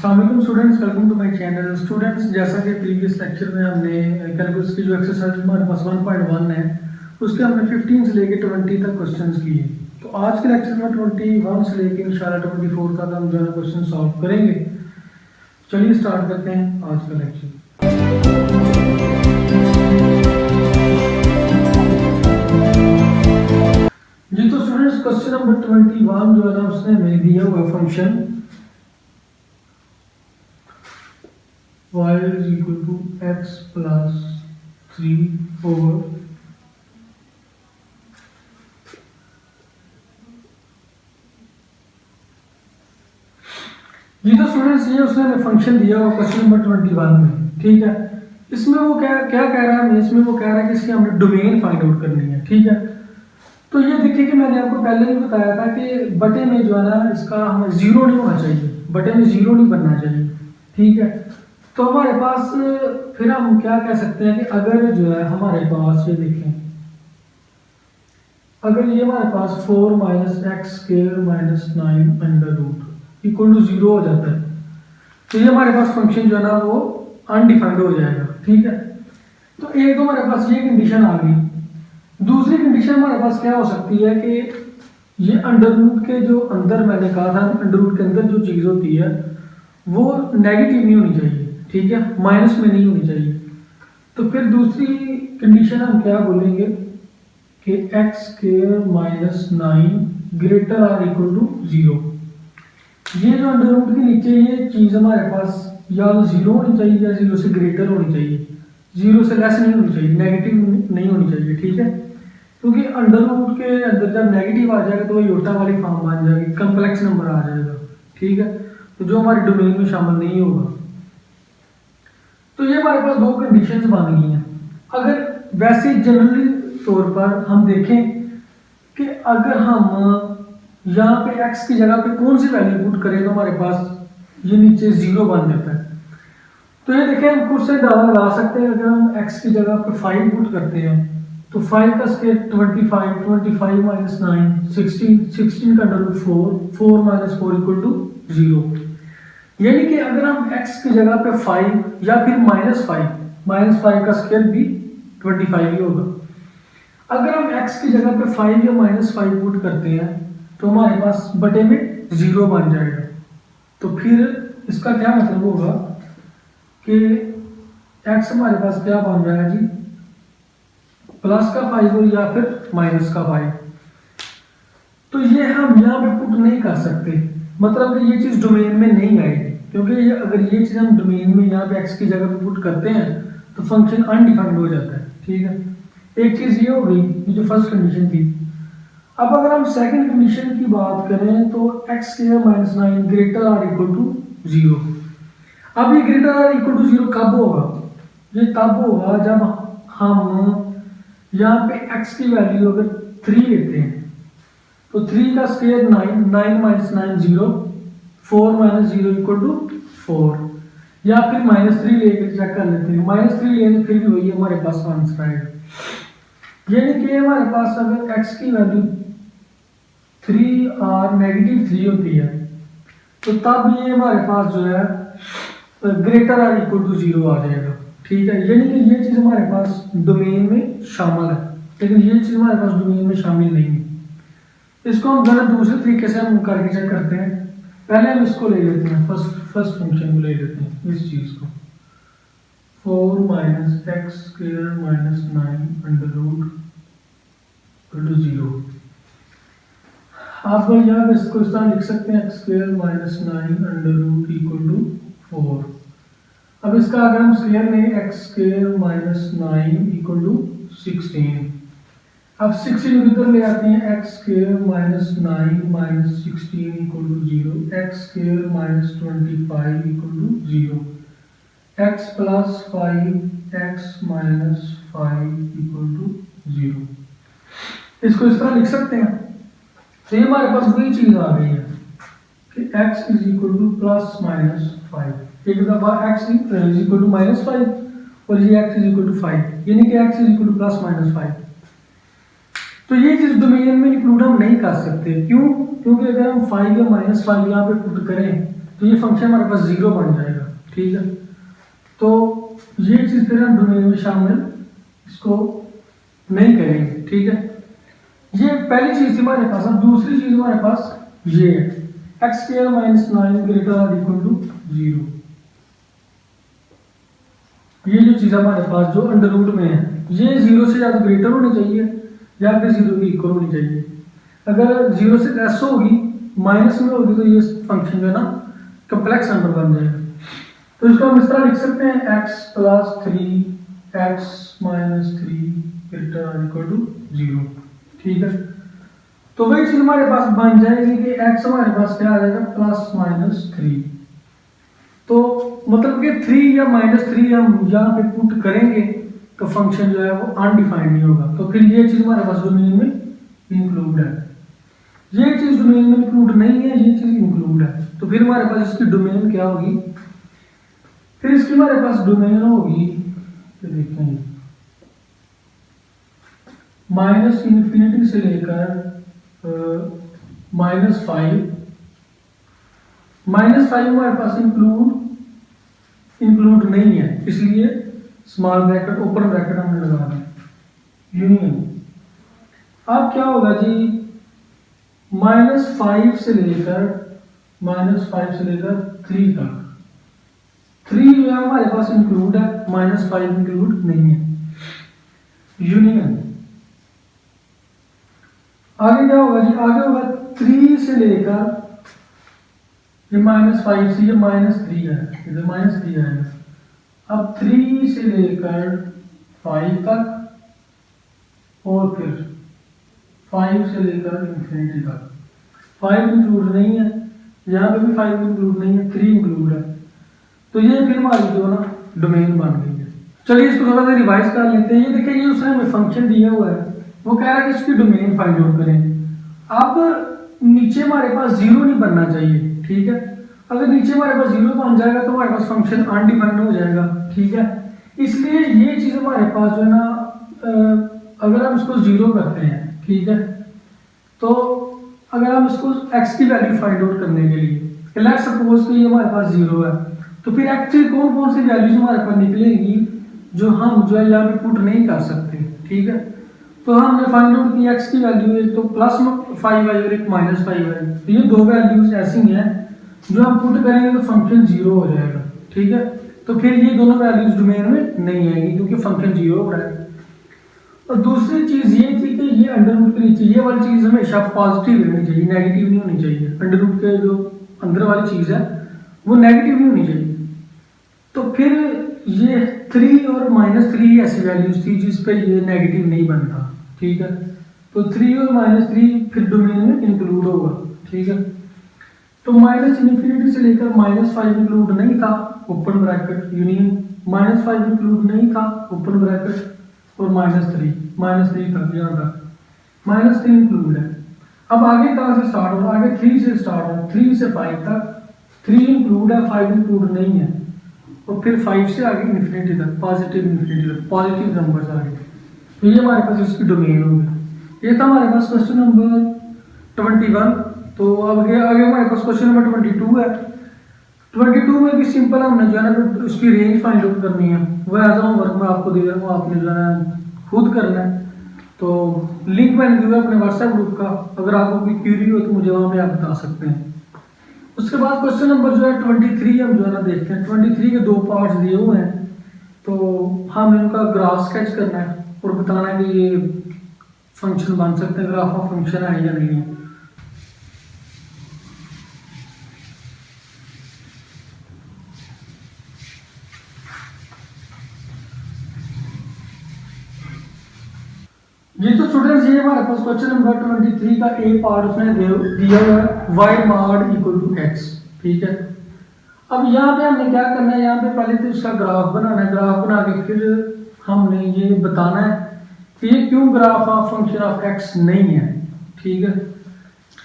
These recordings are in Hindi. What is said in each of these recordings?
अस्सलाम students, welcome to my channel. Students, जैसा कि प्रीवियस लेक्चर में हमने कैलकुलस की जो एक्सरसाइज हमारे पास 1.1 है उसके हमने 15 से लेके 20 तक क्वेश्चंस किए। तो आज के लेक्चर में 21 से लेके इंशाल्लाह 24 तक हम जो है क्वेश्चन सॉल्व करेंगे। चलिए स्टार्ट करते हैं आज का लेक्चर। जी तो स्टूडेंट्स, क्वेश्चन नंबर 21 जो है ना उसने हमें दिया हुआ function y is equal to x plus 3 over जी तो स्टूडेंट्स, ये उसने हमें फंक्शन दिया हुआ क्वेश्चन नंबर 21 में। ठीक है, इसमें वो क्या क्या कह रहा है हमें, इसमें वो कह रहा है कि इसकी हमने डोमेन फाइंड आउट करनी है। ठीक है, तो ये देखिए कि मैंने आपको पहले भी बताया था कि बटे में जो है ना इसका हमें जीरो नहीं होना चाहिए, बटे में जीरो नहीं बनना चाहिए। ठीक है, तो हमारे पास फिर हम क्या कह सकते हैं कि अगर जो है हमारे पास ये देखें, अगर ये हमारे पास 4 minus x square minus 9 under root equal to 0 हो जाता है, तो ये हमारे पास फंक्शन जो है ना वो अनडिफाइंड हो जाएगा। ठीक है, तो एक तो हमारे पास ये कंडीशन आ गई। दूसरी कंडीशन हमारे पास क्या हो सकती है कि ये अंडर रूट के जो अंदर, मैंने कहा था अंडर रूट के अंदर जो चीज़ होती है वो नेगेटिव नहीं होनी चाहिए। ठीक है, माइनस में नहीं होनी चाहिए। तो फिर दूसरी कंडीशन हम क्या बोलेंगे कि x square minus 9 greater or equal to 0। ये जो अंडर रूट के नीचे ये चीज़ हमारे पास या तो 0 होनी चाहिए या 0 से ग्रेटर होनी चाहिए, 0 से लेस नहीं होनी चाहिए, नेगेटिव नहीं होनी चाहिए। ठीक है, क्योंकि अंडर रूट के अंदर जब नेगेटिव आ जाएगा तो वो योटा वाली फॉर्म बन जाएगी, कम्प्लेक्स नंबर आ जाएगा। ठीक है, तो जो हमारी डोमेन में शामिल नहीं होगा। तो ये हमारे पास दो कंडीशंस बन गई हैं। अगर वैसे जनरली तौर पर हम देखें कि अगर हम यहाँ पे x की जगह पे कौन सी वैल्यू पुट करें तो हमारे पास ये नीचे 0 बन जाता है। तो ये देखें, हम खुद से अंदाजा लगा सकते हैं। अगर हम x की जगह पे 5 पुट करते हैं तो 5 का स्क्वायर 25, 25 माइनस 9 16, 16 का under root 4, 4 minus 4 equal to 0। यानी कि अगर हम x की जगह पे 5 या फिर -5 का स्क्वायर भी 25 ही होगा। अगर हम x की जगह पे 5 या -5 पुट करते हैं तो हमारे पास बटे में 0 बन जाएगा। तो फिर इसका क्या मतलब होगा कि x हमारे पास क्या बन रहा है जी, प्लस का 5 या फिर माइनस का 5। तो ये हम यहाँ पे पुट नहीं कर सकते, मतलब कि ये चीज़ डोमेन में नहीं आएगी, क्योंकि ये अगर ये चीज़ हम डोमेन में यहाँ पे x की जगह पे पुट करते हैं तो फंक्शन अनडिफाइंड हो जाता है। ठीक है, एक चीज़ ये हो गई, ये जो फर्स्ट कंडीशन थी। अब अगर हम सेकंड कंडीशन की बात करें तो x square minus 9 greater or equal to 0। अब ये ग्रेटर आर इक्वल टू 0 कब होगा? ये तब होगा जब हम यहाँ पे x की वैल्यू अगर 3 लेते हैं तो 3 का square 9, 9 minus 9 0, 4 minus 0 equal to 4, या फिर -3 लेकर चेक कर लेते हैं। -3 लेने फिर भी वही हमारे पास आंसर आएगा। यानी कि हमारे पास अगर x की वैल्यू 3 और -3 होती है तो तब ये हमारे पास जो है ग्रेटर आर इक्वल टू 0 आ जाएगा। ठीक है, यानी कि ये चीज़ हमारे पास डोमेन में शामिल है, लेकिन ये चीज़ हमारे पास डोमेन में शामिल नहीं है। इसको हम जरा दूसरे तरीके से हम करके चेक करते हैं। पहले हम इसको ले लेते हैं, फर्स्ट फंक्शन को ले लेते हैं, इस चीज़ को 4 minus x square minus 9 under root equal to 0। आप लोग यहाँ पे इसको इस तरह लिख सकते हैं, x square minus 9 under root equal to 4। अब इसका अगर हम स्क्वायर लें, x square minus 9 equal to 16। अब 16 इधर ले आते हैं, x square minus 9 minus 16 equal to 0, x square minus 25 equal to 0, x plus 5 x minus 5 equal to 0। इसको इस तरह लिख सकते हैं। तो ये हमारे पास वही चीज़ आ गई है कि x is equal two plus minus 5। एक दफ़ा x इज इक्वल टू -5 और ये x इज इक्वल टू 5, यानी कि x is equal two plus minus 5। तो ये चीज़ डोमेन में इंक्लूड हम नहीं कर सकते। क्यों? क्योंकि अगर हम 5 या -5 यहाँ पे पुट करें तो ये फंक्शन हमारे पास 0 बन जाएगा। ठीक है, तो ये चीज़ फिर हम डोमेन में शामिल इसको नहीं करेंगे। ठीक है, ये पहली चीज़ थी हमारे पास। अब दूसरी चीज़ हमारे पास ये है x square minus 9 greater or equal to 0। ये जो चीज़ हमारे पास जो अंडर रूट में है ये 0 से ज़्यादा ग्रेटर होनी चाहिए या फिर 0 के इक्वल होनी चाहिए। अगर 0 से लेस होगी, माइनस में होगी, तो ये फंक्शन जो है ना कम्प्लेक्स नंबर बन जाएगा। तो इसको हम इस तरह लिख सकते हैं x plus 3 x minus 3 greater or equal to 0। ठीक है, तो वही चीज़ हमारे पास बन जाएगी कि x हमारे पास क्या आ जाएगा प्लस माइनस 3। तो मतलब कि 3 या माइनस 3 हम यहाँ पे पुट करेंगे तो फंक्शन जो है वो अनडिफाइंड नहीं होगा। तो फिर ये चीज़ हमारे पास डोमेन में इंक्लूड है, ये चीज़ डोमेन में इंक्लूड नहीं है, ये चीज़ इंक्लूड है। तो फिर हमारे पास इसकी डोमेन क्या होगी, फिर इसकी हमारे पास डोमेन होगी, तो देखेंगे माइनस इन्फिनिटी से लेकर -5। -5 हमारे पास इंक्लूड नहीं है, इसलिए स्मॉल ब्रैकेट ओपन ब्रैकेट हमने लगा दिया यूनियन। अब क्या होगा जी, -5 से लेकर 3 तक, 3 जो है हमारे पास इंक्लूड है, -5 इंक्लूड नहीं है यूनियन। आगे क्या होगा जी, आगे होगा 3 से लेकर ये -5 से ये -3 है, इधर -3 आएगा। अब 3 से लेकर 5 तक और फिर 5 से लेकर इंफिनिटी तक। 5 इंक्लूड नहीं है, यहाँ पे भी 5 इंक्लूड नहीं है, 3 इंक्लूड है। तो ये फिर हमारी जो ना डोमेन बन गई है। चलिए इसको थोड़ा सा रिवाइज कर लेते हैं। ये देखिए, ये उसने हमें फंक्शन दिया हुआ है, वो कह रहा है कि इसकी डोमेन फाइंड आउट करें। अब नीचे हमारे पास 0 नहीं बनना चाहिए। ठीक है, अगर नीचे हमारे पास 0 बन जाएगा तो हमारे पास फंक्शन अनडिफाइंड हो जाएगा। ठीक है, इसलिए ये चीज़ हमारे पास जो है ना, अगर हम इसको 0 करते हैं, ठीक है, तो अगर हम इसको x की वैल्यू फाइंड आउट करने के लिए लेट्स सपोज कि ये हमारे पास 0 है, तो फिर एक्चुअली कौन कौन सी वैल्यूज हमारे पास निकलेंगी जो हम जो है यहाँ पे पुट नहीं कर सकते। ठीक है, तो हमने फाइंड आउट की x की वैल्यू है तो +5 है और एक -5 है, तो ये दो वैल्यूज ऐसी हैं जो हम पुट करेंगे तो फंक्शन 0 हो जाएगा। ठीक है, तो फिर ये दोनों वैल्यूज डोमेन में नहीं आएगी क्योंकि फंक्शन 0 हो रहा है। और दूसरी चीज़ ये थी कि ये अंडर रूट के नीचे ये वाली चीज़ हमेशा पॉजिटिव रहनी चाहिए, नेगेटिव नहीं होनी चाहिए। अंडर रूट के जो अंदर वाली चीज़ है वो नेगेटिव नहीं होनी चाहिए। तो फिर ये 3 और -3 ऐसी वैल्यूज थी जिस पे ये नेगेटिव नहीं बनता। ठीक है, तो 3 और -3 फिर डोमेन में इंक्लूड होगा। ठीक है, तो -इन्फिनिटी से लेकर -5 इंक्लूड नहीं था, ओपन ब्रैकेट यूनियन, -5 इंक्लूड नहीं था, ओपन ब्रैकेट, और -3 तक, यहाँ तक -3 इंक्लूड है। अब आगे कहाँ से स्टार्ट होगा, आगे 3 से स्टार्ट होगा, 3 से 5 तक 3 इंक्लूड है, 5 इंक्लूड नहीं है, और फिर 5 से आगे इन्फिनिटी तक, पॉजिटिव इन्फिनिटी तक, पॉजिटिव नंबर आगे। तो ये हमारे पास इसकी डोमेन होगी। ये था हमारे पास क्वेश्चन नंबर 21। तो अब आगे हमारे पास क्वेश्चन नंबर 22 है। 22 में भी सिंपल हमने जो है ना उसकी रेंज फाइंड आउट करनी है, वो एज अ होमवर्क में आपको दे रहा हूँ, आपने जो है खुद करना है। तो लिंक मैंने दिया है अपने व्हाट्सएप ग्रुप का, अगर आपको कोई क्यूरी हो तो मुझे वहाँ पे आप बता सकते हैं। उसके बाद क्वेश्चन नंबर जो है 23 हम जो है ना देखते हैं। 23 के 2 पार्ट्स दिए हुए हैं, तो हम इनका ग्राफ स्केच करना है और बताना है कि ये फंक्शन बन सकते हैं, ग्राफ ऑफ फंक्शन है या नहीं है। ये तो स्टूडेंट्स ये हमारे पास क्वेश्चन नंबर 23 का ए पार्ट उसने दिया हुआ है y mod equal to x। ठीक है, अब यहाँ पे हमने क्या करना है, यहाँ पे पहले तो उसका ग्राफ बनाना है, ग्राफ बना के फिर हमने ये बताना है कि ये क्यों graph of function of x नहीं है। ठीक है,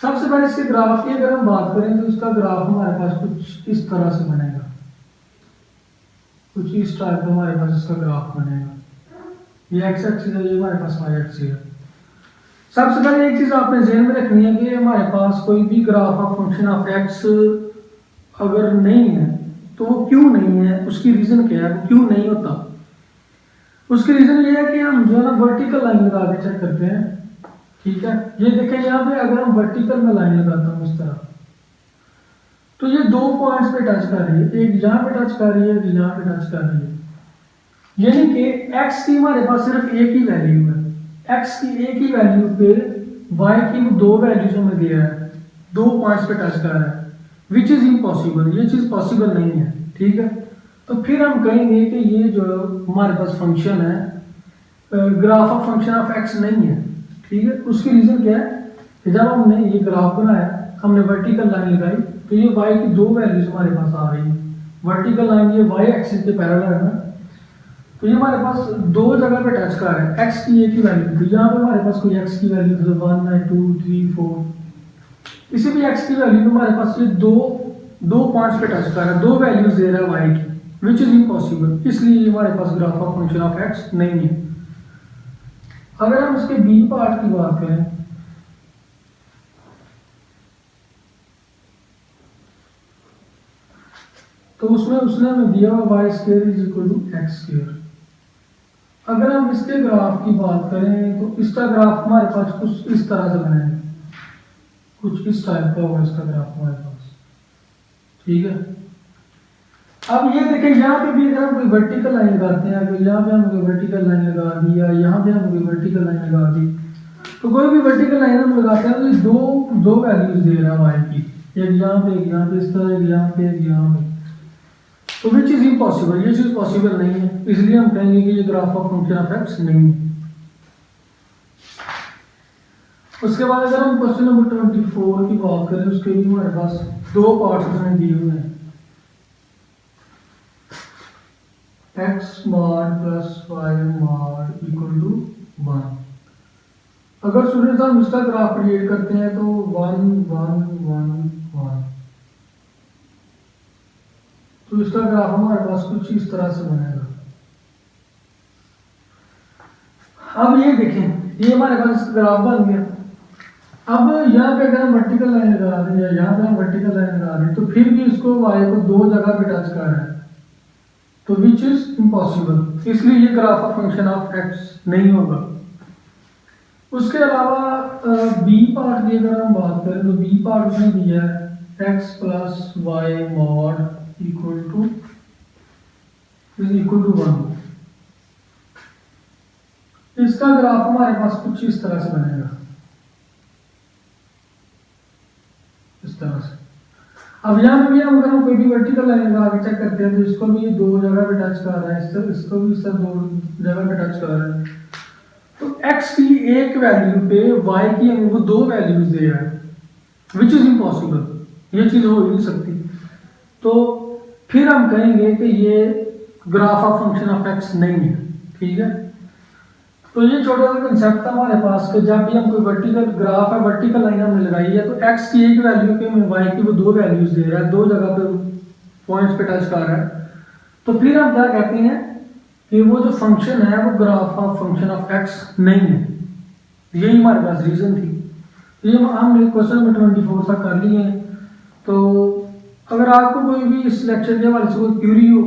सबसे पहले इसके ग्राफ की अगर हम बात करें तो इसका ग्राफ हमारे पास कुछ इस तरह से बनेगा, कुछ इस टाइप का हमारे पास इसका ग्राफ बनेगा। ये एक्स एक्सिस है, ये हमारे पास वाई एक्सिस है। सबसे पहले एक चीज आपने ध्यान में रखनी है कि हमारे पास कोई भी graph of function of x अगर नहीं है तो वो क्यों नहीं है, उसकी रीज़न क्या है, वो क्यों नहीं होता। उसकी रीज़न ये है कि हम जो है ना वर्टिकल लाइन लगा के चेक करते हैं। ठीक है, ये देखें यहाँ पे अगर हम वर्टिकल में लाइन लगाता हूँ इस तरह, तो ये दो पॉइंट्स पे टच कर रही है, एक यहाँ पे टच कर रही है, एक यहाँ पे टच कर रही है। यानी कि x की हमारे पास सिर्फ एक ही वैल्यू है, x की एक ही वैल्यू पे y की वो दो वैल्यूज हमें दे रहा है, दो पॉइंट्स पे टच कर रहा है, विच इज इम्पॉसिबल, ये चीज़ पॉसिबल नहीं है। ठीक है, तो फिर हम कहेंगे कि ये जो हमारे पास फंक्शन है graph of function of x नहीं है। ठीक है, उसकी रीज़न क्या है कि जब हमने ये ग्राफ बनाया, हमने वर्टिकल लाइन लगाई, तो ये y की दो वैल्यूज हमारे पास आ रही है। वर्टिकल लाइन ये y एक्सिस के पैरेलल है ना, तो ये हमारे पास दो जगह पे टच कर रहा है, x की एक ही वैल्यू, तो यहाँ पे हमारे पास कोई x की वैल्यू 1 है 2 3 4, किसी भी x की वैल्यू में हमारे पास ये दो पॉइंट्स पे टच कर रहा है, दो वैल्यूज दे रहा है y की, विच इज इम्पॉसिबल, इसलिए हमारे पास graph of function of x नहीं है। अगर हम इसके b पार्ट की बात करें, तो उसमें उसने हमें दिया हुआ y square is equal to x square. अगर हम इसके ग्राफ की बात करें तो इसका ग्राफ हमारे पास कुछ इस तरह से बनेगा, कुछ इस टाइप का होगा इसका ग्राफ हमारे पास। ठीक है, अब ये देखें यहाँ पे भी अगर हम कोई वर्टिकल लाइन लगाते हैं, अगर यहाँ पे हम कोई वर्टिकल लाइन लगा दी या यहाँ पे हम कोई वर्टिकल लाइन लगा दी, तो कोई भी वर्टिकल लाइन हम लगाते हैं तो ये दो वैल्यूज दे रहा है y की, एक यहाँ पे एक यहाँ पे, इस तरह एक यहाँ पे एक यहाँ पे, तो विच इज इम्पॉसिबल, ये चीज पॉसिबल नहीं है, इसलिए हम कहेंगे कि ये graph of function of x नहीं है। उसके बाद अगर हम क्वेश्चन नंबर 24 की बात करें, उसके लिए हमारे पास दो पार्ट्स उसने दिए हुए हैं, x mod plus y mod equal to 1। अगर स्टूडेंट्स हम इसका ग्राफ क्रिएट करते हैं तो 1 1 1 1, तो इसका ग्राफ हमारे पास कुछ इस तरह से बनेगा। अब ये देखें, ये हमारे पास ग्राफ बन गया। अब यहाँ पे अगर हम वर्टिकल लाइन लगा दें या यहाँ पे हम वर्टिकल लाइन लगा दें, तो फिर भी इसको y को दो जगह पे टच कर रहा है, तो विच इज इम्पॉसिबल, इसलिए ये graph of function of x नहीं होगा। उसके अलावा b पार्ट की अगर हम बात करें तो b पार्ट उसने दिया है x plus y mod equal to 1। इसका ग्राफ हमारे पास कुछ इस तरह से बनेगा, इस तरह से। अब यहाँ पे भी हम अगर हम कोई भी वर्टिकल लाइन लगा के चेक करते हैं तो इसको भी दो जगह पे टच कर रहा है, इसको भी सर दो जगह पे टच कर रहा है, तो x की एक वैल्यू पे y की हमें वो दो वैल्यूज दे रहा है, विच इज इम्पॉसिबल, ये चीज हो ही नहीं सकती। तो फिर हम कहेंगे कि ये graph of function of x नहीं है। ठीक है, तो ये छोटा सा कंसेप्ट था हमारे पास कि जब भी हम कोई वर्टिकल ग्राफ है, वर्टिकल लाइन हमने लगाई है, तो x की एक वैल्यू पे हमें y की वो दो वैल्यूज दे रहा है, दो जगह पे पॉइंट्स पे टच कर रहा है, तो फिर हम क्या कहते हैं कि वो जो फंक्शन है वो graph of function of x नहीं है। यही हमारे पास रीजन थी। ये हमने क्वेश्चन नंबर 24 तक कर लिए हैं। तो अगर आपको कोई भी इस लेक्चर के हवाले से कोई क्यूरी हो,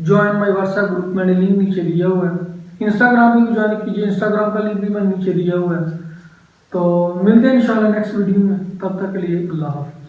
ज्वाइन माई व्हाट्सएप ग्रुप, मैंने लिंक नीचे दिया हुआ है। इंस्टाग्राम पे भी ज्वाइन कीजिए, इंस्टाग्राम का लिंक भी मैंने नीचे दिया हुआ है। तो मिलते हैं इंशाल्लाह नेक्स्ट वीडियो में, तब तक के लिए अल्लाह हाफ़िज़।